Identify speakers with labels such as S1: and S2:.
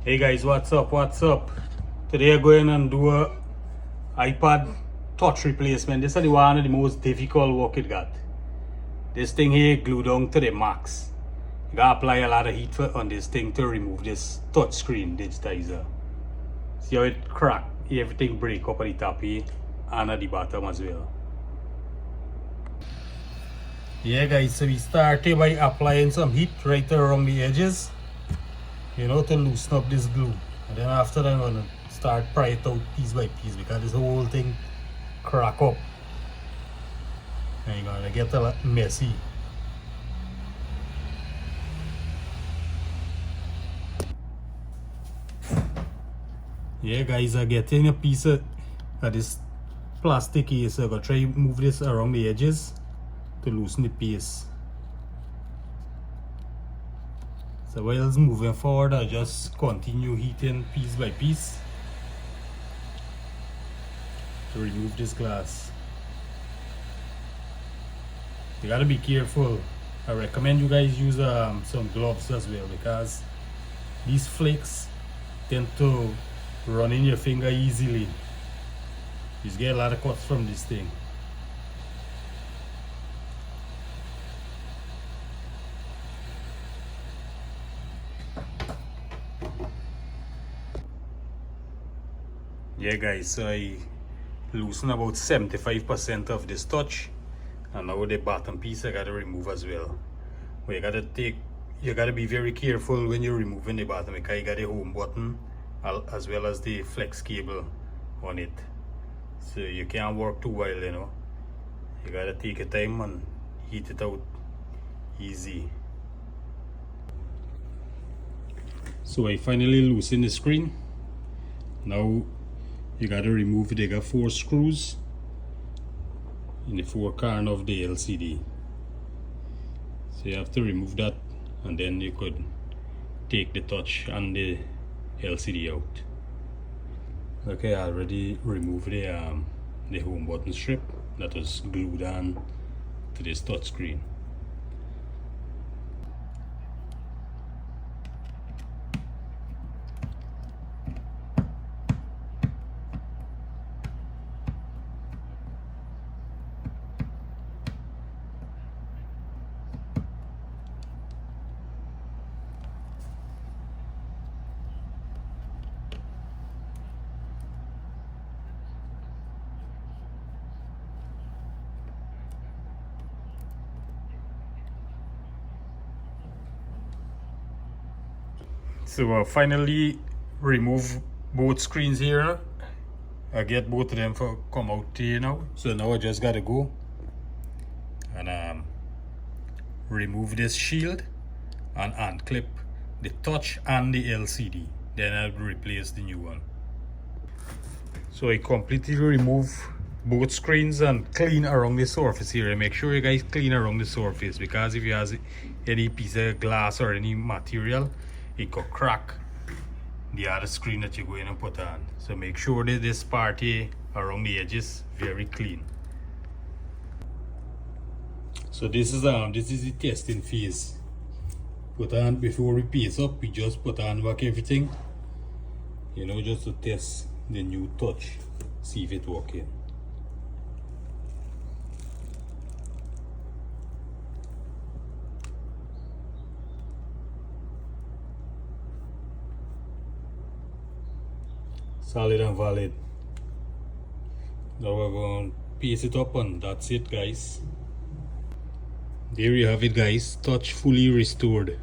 S1: Hey guys, what's up? What's up? Today I'm going and do a iPad touch replacement. This is one of the most difficult work it got. This thing here glued down to the max. You gotta apply a lot of heat on this thing to remove this touch screen digitizer. See how it crack? Everything break up at the top here and at the bottom as well. Yeah guys, so we started by applying some heat right around the edges, you know, to loosen up this glue. And then after that I'm gonna start pry it out piece by piece because this whole thing crack up and you're gonna get a lot messy. Yeah guys, I'm getting a piece of this plastic here, so I'm gonna try to move this around the edges to loosen the piece. So while it's moving forward, I just continue heating piece by piece to remove this glass. You gotta be careful. I recommend you guys use some gloves as well, because these flakes tend to run in your finger easily. You just get a lot of cuts from this thing. Yeah guys, so I loosen about 75% of this touch, and now the bottom piece I gotta remove as well. But you gotta be very careful when you're removing the bottom, because you got the home button as well as the flex cable on it. So you can't work too well, you know. You gotta take your time and heat it out easy. So I finally loosened the screen. Now you gotta remove it. They got 4 screws in the 4 corners of the LCD. So you have to remove that, and then you could take the touch and the LCD out. Okay, I already removed the home button strip that was glued on to this touch screen. So finally remove both screens here. I get both of them for come out here now. So now I just gotta go and remove this shield and unclip the touch and the LCD. Then I'll replace the new one. So I completely remove both screens and clean around the surface here. Make sure you guys clean around the surface, because if you have any piece of glass or any material, it could crack the other screen that you're going to put on. So make sure that this part here around the edges very clean. So this is the testing phase. Put on before we paste up, we just put on back everything, you know, just to test the new touch, see if it working. Solid and valid. Now we're going to paste it up, and that's it guys. There you have it guys, touch fully restored.